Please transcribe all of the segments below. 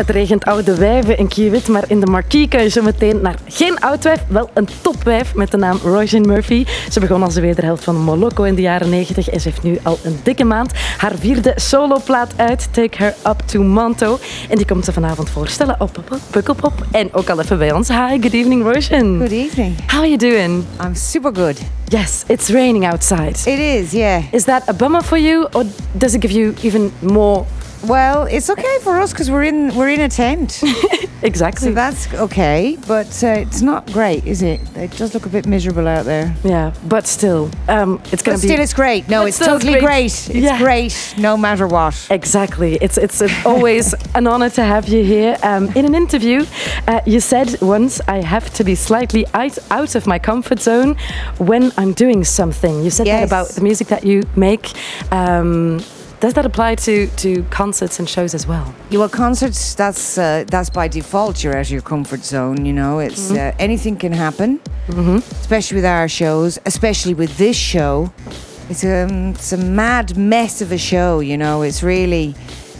Het regent oude wijven in Kiewit, maar in de Marquis kan je zo meteen naar geen oud wijf, wel een topwijf met de naam Róisín Murphy. Ze begon als de wederhelft van Moloko in de jaren 90 en ze heeft nu al een dikke maand haar 4e soloplaat uit, Take Her Up to Monto. En die komt ze vanavond voorstellen op Pukkelpop en ook al even bij ons. Hi, good evening Róisín. Good evening. How are you doing? I'm super good. Yes, it's raining outside. It is, yeah. Is that a bummer for you or does it give you even more? Well, it's okay for us because we're in a tent. Exactly. So that's okay, but it's not great, is it? It does look a bit miserable out there. Yeah, but still, it's going to be... Still, it's great. No, it's totally great. It's great, no matter what. Exactly. It's always an honor to have you here. In an interview, you said once, I have to be slightly out of my comfort zone when I'm doing something. You said that about the music that you make. Does that apply to concerts and shows as well? Yeah, well, concerts, that's by default. You're out of your comfort zone, you know. It's anything can happen, especially with our shows, especially with this show. It's a mad mess of a show, you know. It's really,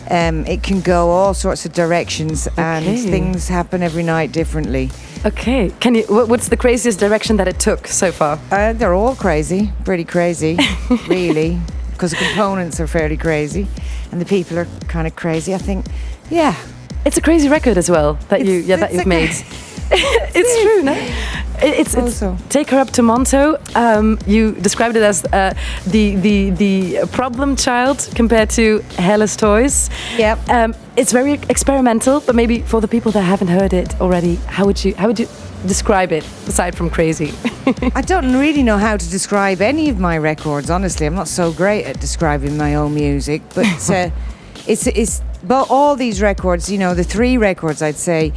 it can go all sorts of directions and things happen every night differently. Okay. What's the craziest direction that it took so far? They're all crazy, pretty crazy, really. Because the components are fairly crazy and the people are kind of crazy, I think. Yeah. It's a crazy record as well that you've made. It's true, no? It's Take Her Up to Monto. You described it as the problem child compared to Hellas Toys. Yep. It's very experimental, but maybe for the people that haven't heard it already, how would you describe it aside from crazy? I don't really know how to describe any of my records, honestly. I'm not so great at describing my own music, but it's but all these records, you know, the 3 records I'd say.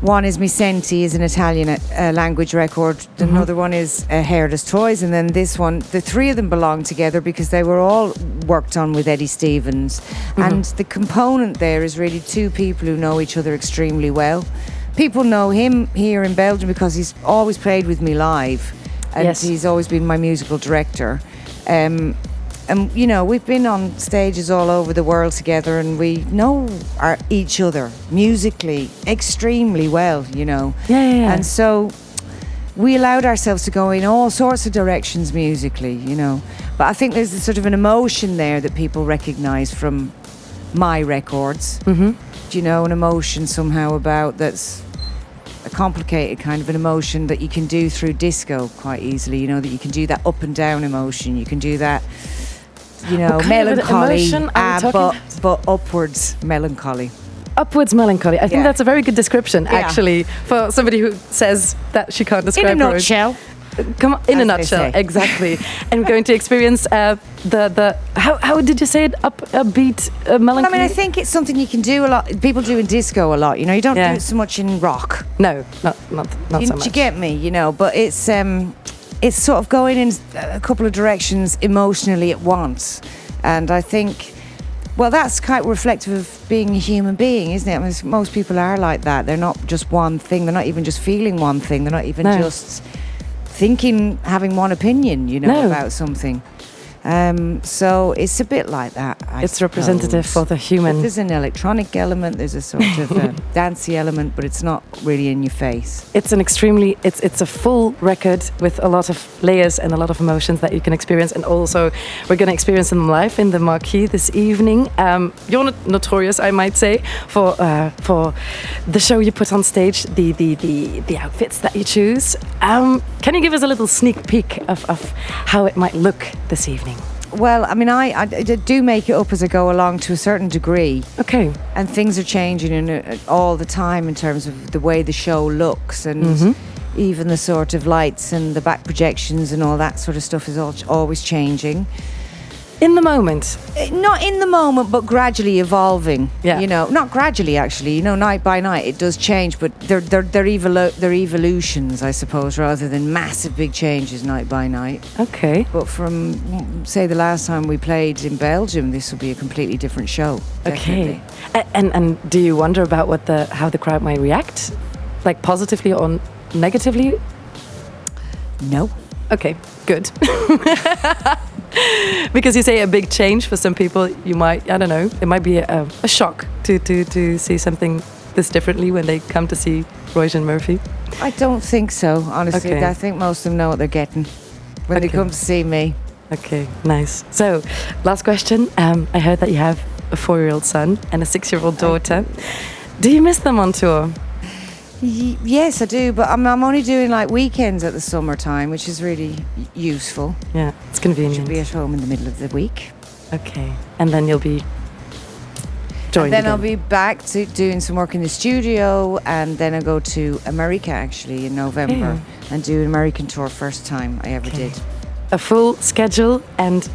One is Mi Senti, is an Italian language record. Another one is Hairless Toys, and then this one. The 3 of them belong together because they were all worked on with Eddie Stevens. And the component there is really 2 people who know each other extremely well. People know him here in Belgium because he's always played with me live, and he's always been my musical director. And you know, we've been on stages all over the world together, and we know each other musically extremely well, you know. Yeah. And so we allowed ourselves to go in all sorts of directions musically, you know. But I think there's a sort of an emotion there that people recognise from my records. Do you know, an emotion somehow about that's a complicated kind of an emotion that you can do through disco quite easily, you know, that you can do that up and down emotion, you can do that, you know, melancholy, but upwards melancholy. Upwards melancholy. I think that's a very good description, actually, for somebody who says that she can't describe in a nutshell. Come on, in a nutshell, exactly. And we're going to experience the how did you say it? Upbeat melancholy. Well, I mean, I think it's something you can do a lot. People do in disco a lot. You know, you don't do it so much in rock. No, not so much. You get me? You know, but it's sort of going in a couple of directions emotionally at once, and I think. Well, that's quite reflective of being a human being, isn't it? I mean, most people are like that. They're not just one thing. They're not even just feeling one thing. They're not even just thinking, having one opinion, you know, about something. So it's a bit like that, I suppose. Representative for the human. But there's an electronic element, there's a sort of dancey element, but it's not really in your face. It's it's a full record with a lot of layers and a lot of emotions that you can experience, and also we're going to experience them live in the Marquis this evening. You're notorious, I might say, for the show you put on stage, the outfits that you choose. Can you give us a little sneak peek of how it might look this evening? Well, I mean, I do make it up as I go along to a certain degree. Okay. And things are changing all the time in terms of the way the show looks, and even the sort of lights and the back projections and all that sort of stuff is always changing. In the moment? Not in the moment, but gradually evolving. Yeah. You know, not gradually actually. You know, night by night it does change, but they're evolutions, I suppose, rather than massive big changes night by night. Okay. But from, say, the last time we played in Belgium, this will be a completely different show. Definitely. Okay. And do you wonder about how the crowd might react, like positively or negatively? No. Okay. Good. Because you say a big change for some people, you might, I don't know, it might be a shock to see something this differently when they come to see Róisín Murphy. I don't think so, honestly. Okay. I think most of them know what they're getting when they come to see me. Okay, nice. So, last question. I heard that you have a 4-year-old son and a 6-year-old daughter. Do you miss them on tour? Yes, I do, but I'm only doing like weekends at the summertime, which is really useful. Yeah, it's convenient. Should be at home in the middle of the week. Okay, and then you'll be joined And then again. I'll be back to doing some work in the studio, and then I go to America actually in November and do an American tour, first time I ever did. A full schedule and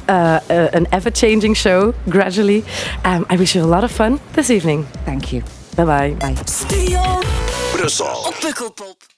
an ever-changing show gradually. I wish you a lot of fun this evening. Thank you. Bye-bye. Bye. Brussel. Op Pukkelpop.